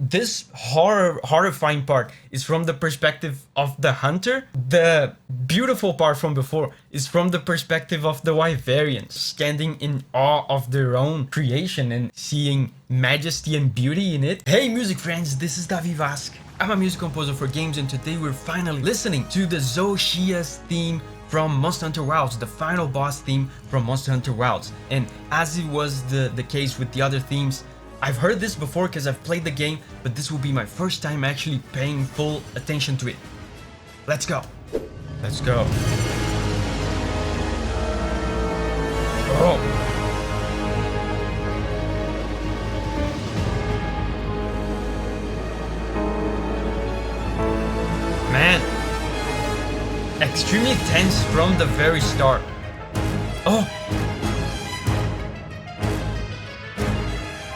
this horrifying part is from the perspective of the hunter. The beautiful part from before is from the perspective of the Wyverians, standing in awe of their own creation and seeing majesty and beauty in it. Hey music friends, this is Davi Vasc. I'm a music composer for games, and today we're finally listening to the Zoh Shia's theme from Monster Hunter Wilds, the final boss theme from Monster Hunter Wilds. And as it was the case with the other themes, I've heard this before because I've played the game, but this will be my first time actually paying full attention to it. Let's go. Let's go. Oh. Man. Extremely tense from the very start. Oh.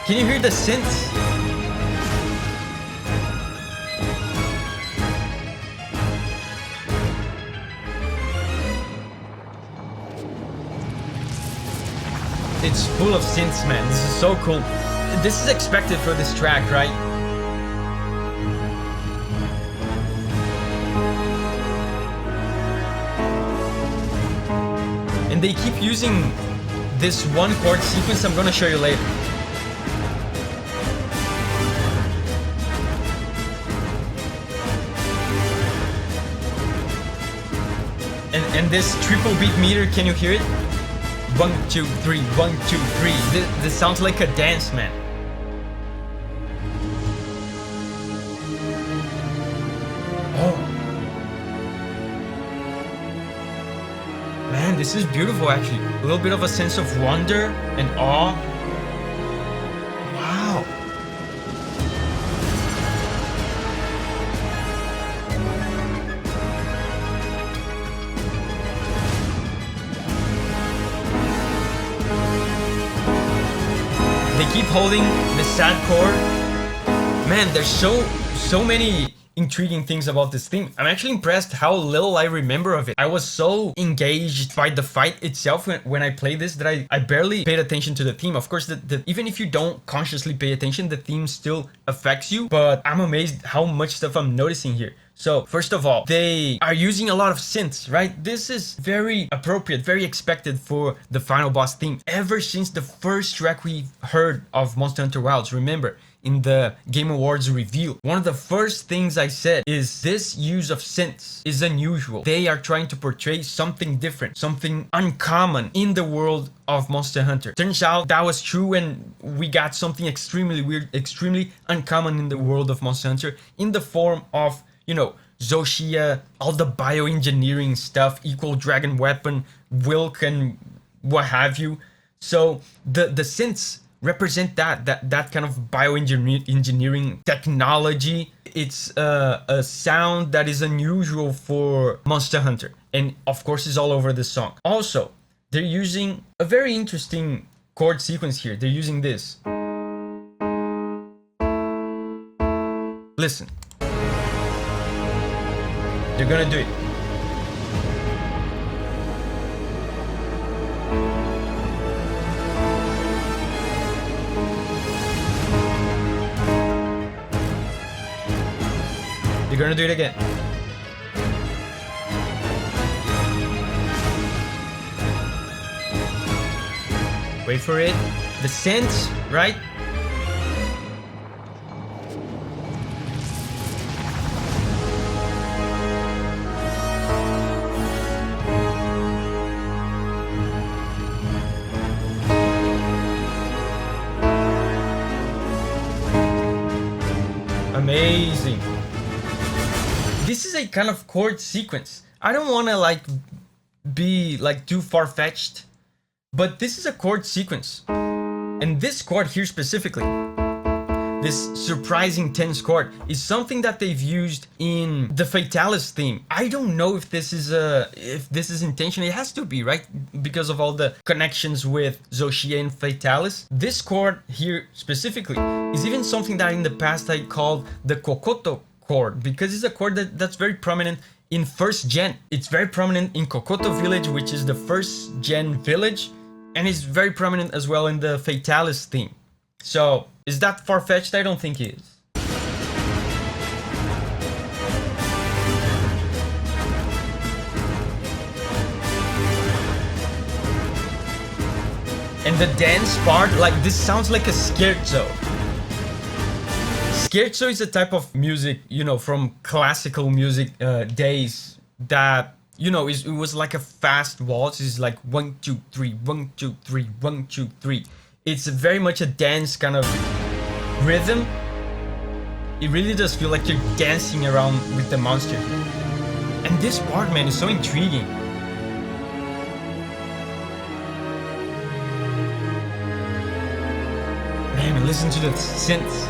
Can you hear the synths? It's full of synths, man. This is so cool. This is expected for this track, right? And they keep using this one chord sequence I'm gonna show you later. And this triple beat meter, can you hear it? 1, 2, 3, 1, 2, 3. This sounds like a dance, man. Oh. Man, this is beautiful actually. A little bit of a sense of wonder and awe. Wow. They keep holding the sad chord. Man, there's so many intriguing things about this theme. I'm actually impressed how little I remember of it. I was so engaged by the fight itself when I played this that I barely paid attention to the theme. Of course, even if you don't consciously pay attention, the theme still affects you, but I'm amazed how much stuff I'm noticing here. So, first of all, they are using a lot of synths, right? This is very appropriate, very expected for the final boss theme. Ever since the first track we heard of Monster Hunter Wilds, remember, in the Game Awards reveal, one of the first things I said is this use of synths is unusual. They are trying to portray something different, something uncommon in the world of Monster Hunter. Turns out that was true, and we got something extremely weird, extremely uncommon in the world of Monster Hunter in the form of, you know, Zoh Shia, all the bioengineering stuff, equal dragon weapon, Wilk, and what have you. So the synths represent that kind of bioengineering technology. It's a sound that is unusual for Monster Hunter, and of course is all over this song. Also, they're using a very interesting chord sequence here. They're using this. Listen. They're gonna do it. They're gonna do it again. Wait for it. The synths, right? Amazing. This is a kind of chord sequence. I don't want to be too far-fetched, but this is a chord sequence. And this chord here specifically, this surprising tense chord, is something that they've used in the Fatalis theme. I don't know if this is intentional. It has to be, right? Because of all the connections with Zoh Shia and Fatalis. This chord here specifically is even something that in the past I called the Kokoto chord, because it's a chord that's very prominent in first gen. It's very prominent in Kokoto village, which is the first gen village, and it's very prominent as well in the Fatalis theme. So is that far-fetched? I don't think it is. And the dance part, like this sounds like a scherzo. Scherzo is a type of music, you know, from classical music days that, you know, it was like a fast waltz. It's like 1, 2, 3, 1, 2, 3, 1, 2, 3. It's very much a dance kind of rhythm. It really does feel like you're dancing around with the monster. And this part, man, is so intriguing. Man, listen to the synths.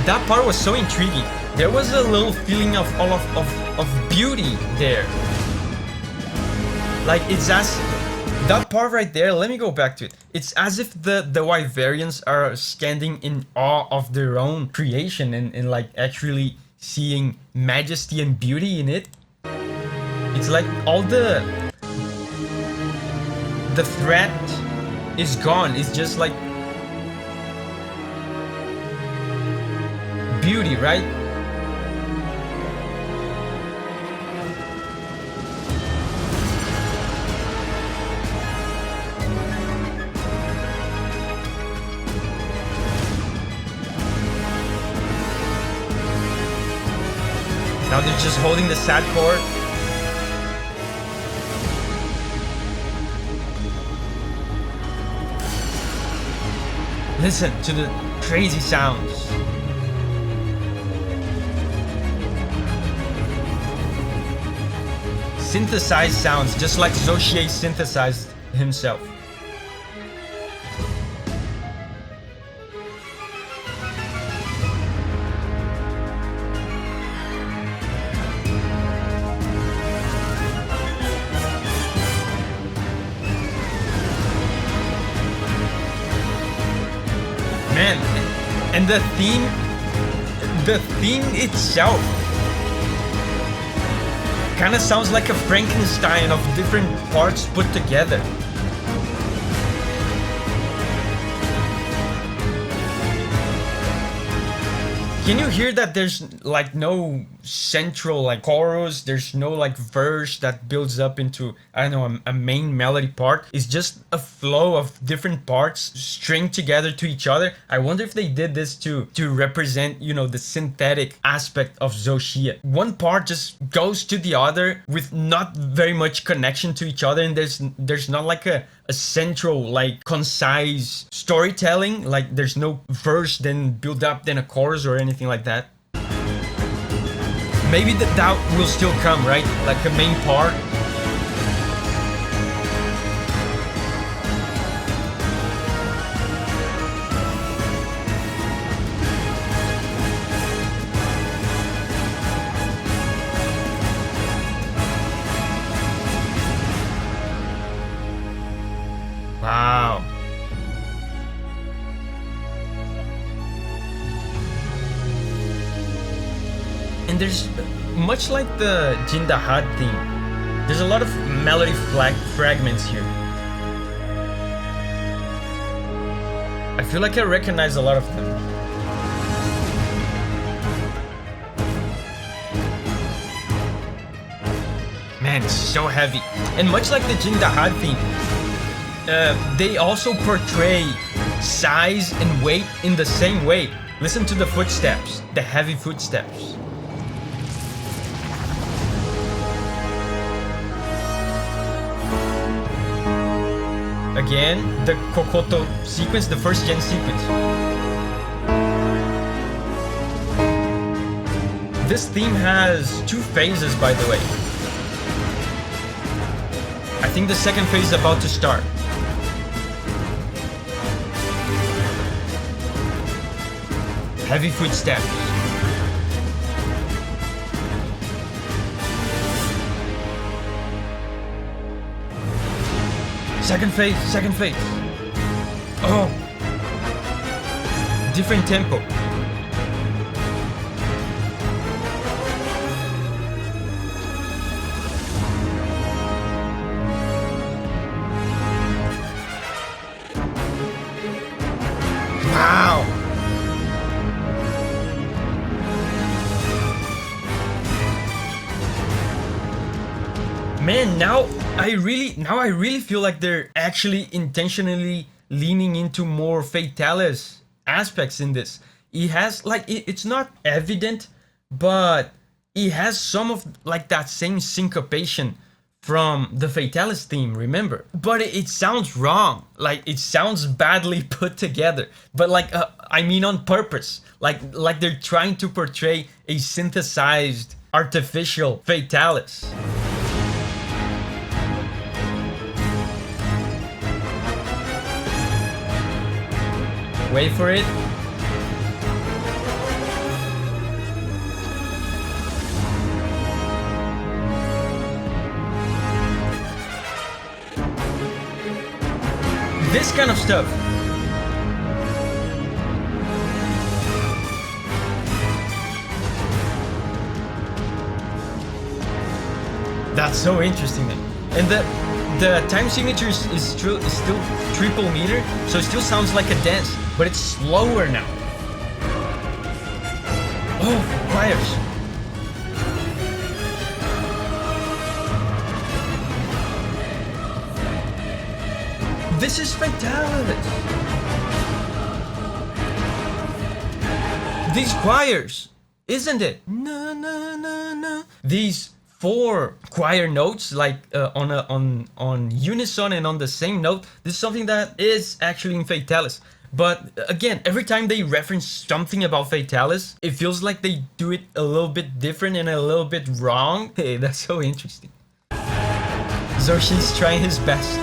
That part was so intriguing. There was a little feeling of beauty there. Like it's as that part right there. Let me go back to it. It's as if the Wyverians are standing in awe of their own creation and like actually seeing majesty and beauty in it. It's like all the threat is gone. It's just like beauty, right? Now they're just holding the sad chord. Listen to the crazy sounds. Synthesized sounds, just like Zoh Shia synthesized himself. Man, and the theme itself kind of sounds like a Frankenstein of different parts put together. Can you hear that there's like no central like chorus, there's no like verse that builds up into, I don't know, a main melody part? It's just a flow of different parts stringed together to each other. I wonder if they did this to represent, you know, the synthetic aspect of Zoh Shia. One part just goes to the other with not very much connection to each other, and there's not like a central like concise storytelling, like there's no verse then build up then a chorus or anything like that. Maybe that will still come, right? Like a main part. Wow. And there's, much like the Jindahad theme, there's a lot of melody fragments here. I feel like I recognize a lot of them. Man, it's so heavy. And much like the Jindahad theme, they also portray size and weight in the same way. Listen to the footsteps, the heavy footsteps. Again, the Kokoto sequence, the first gen sequence. This theme has 2 phases, by the way. I think the second phase is about to start. Heavy footsteps. Second phase. Oh. Different tempo. Wow. Man, now I really feel like they're actually intentionally leaning into more Fatalis aspects in this. It has like it's not evident, but it has some of like that same syncopation from the Fatalis theme, remember? But it sounds wrong. Like it sounds badly put together. But like I mean on purpose. Like they're trying to portray a synthesized artificial Fatalis. Wait for it. This kind of stuff. That's so interesting, man. And the time signature is still triple meter, so it still sounds like a dance, but it's slower now. Oh, choirs. This is fantastic. These choirs, isn't it? No, no, no, no. These 4 choir notes, like on unison and on the same note. This is something that is actually in Fatalis. But again, every time they reference something about Fatalis, it feels like they do it a little bit different and a little bit wrong. Hey, that's so interesting. Zoh Shia's trying his best.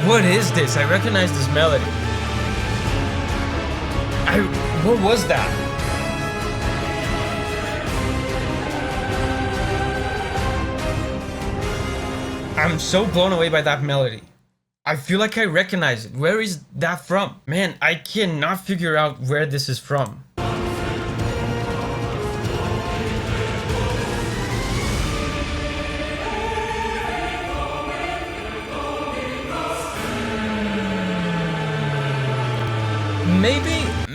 What is this? I recognize this melody. What was that? I'm so blown away by that melody. I feel like I recognize it. Where is that from? Man, I cannot figure out where this is from.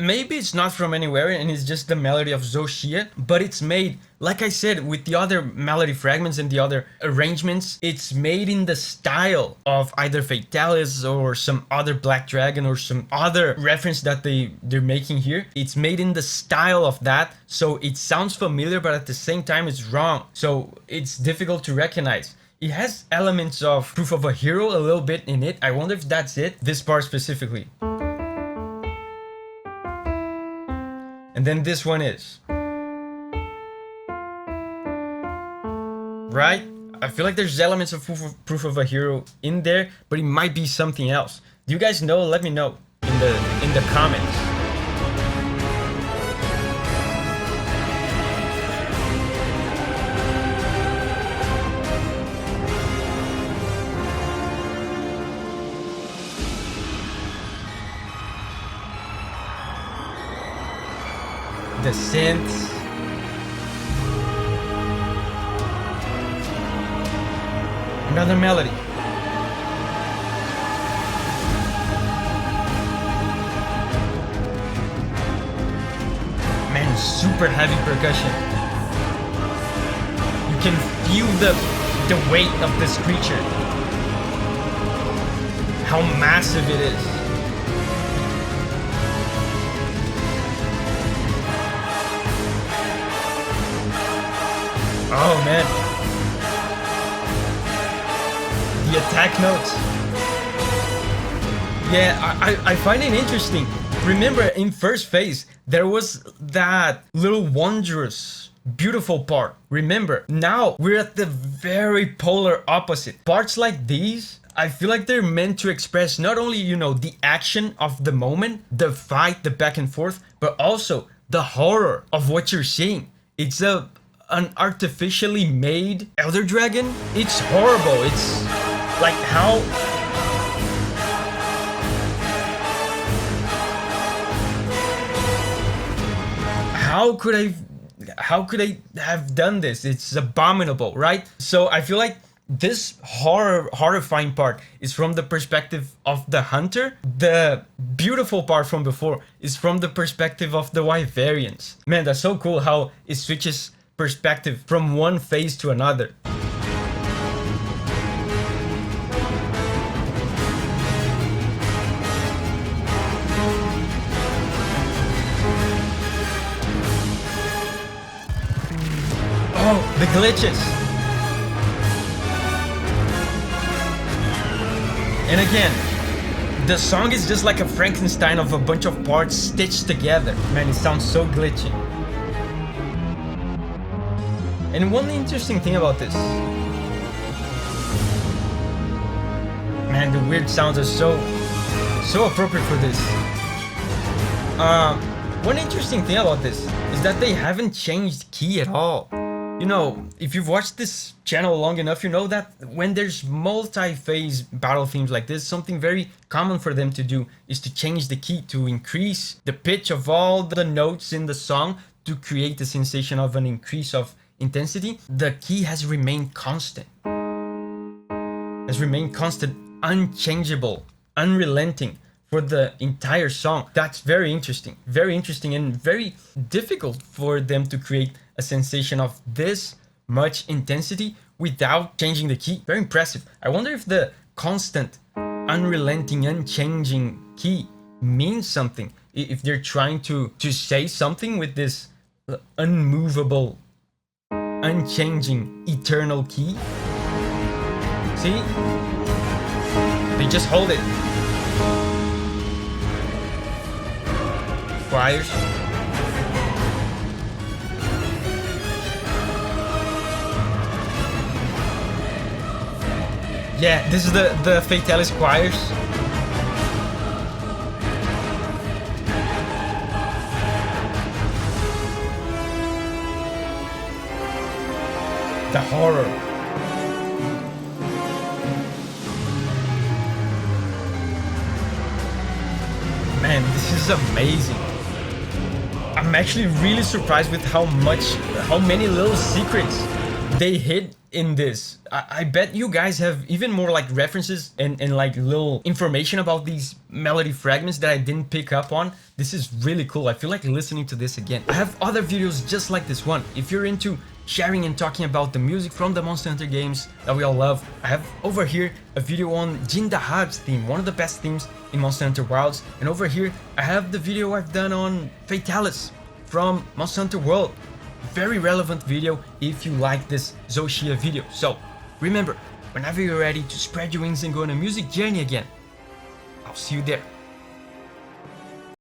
Maybe it's not from anywhere and it's just the melody of Zoh Shia, but it's made, like I said, with the other melody fragments and the other arrangements, it's made in the style of either Fatalis or some other Black Dragon or some other reference that they're making here. It's made in the style of that, so it sounds familiar, but at the same time it's wrong, so it's difficult to recognize. It has elements of Proof of a Hero a little bit in it. I wonder if that's it, this part specifically. And then this one is. Right? I feel like there's elements of Proof of a Hero in there, but it might be something else. Do you guys know? Let me know in the comments. The synths. Another melody. Man, super heavy percussion. You can feel the weight of this creature. How massive it is. Oh man. The attack notes. Yeah, I find it interesting. Remember, in first phase, there was that little wondrous, beautiful part. Remember, now we're at the very polar opposite. Parts like these, I feel like they're meant to express not only, you know, the action of the moment, the fight, the back and forth, but also the horror of what you're seeing. It's an artificially made Elder Dragon. It's horrible. It's like how how could I have done this? It's abominable, right? So I feel like this horrifying part is from the perspective of the hunter. The beautiful part from before is from the perspective of the Wyverians. Man, that's so cool how it switches perspective from one phase to another. Oh, the glitches. And again, the song is just like a Frankenstein of a bunch of parts stitched together. Man, it sounds so glitchy. And one interesting thing about this, man, the weird sounds are so appropriate for this. One interesting thing about this is that they haven't changed key at all. You know, if you've watched this channel long enough, you know that when there's multi-phase battle themes like this, something very common for them to do is to change the key, to increase the pitch of all the notes in the song to create the sensation of an increase of intensity. The key has remained constant. Unchangeable, unrelenting for the entire song. That's very interesting and very difficult for them to create a sensation of this much intensity without changing the key. Very impressive. I wonder if the constant, unrelenting, unchanging key means something. If they're trying to say something with this unmovable, unchanging, eternal key. See? They just hold it. Choirs. Yeah, this is the Fatalis choirs. The horror. Man, this is amazing. I'm actually really surprised with how many little secrets they hid in this. I bet you guys have even more like references and like little information about these melody fragments that I didn't pick up on. This is really cool. I feel like listening to this again. I have other videos just like this one. If you're into sharing and talking about the music from the Monster Hunter games that we all love, I have over here a video on Jindahar's theme, one of the best themes in Monster Hunter Wilds. And over here I have the video I've done on Fatalis from Monster Hunter World. Very relevant video if you like this Zoh Shia video. So remember, whenever you're ready to spread your wings and go on a music journey again, I'll see you there.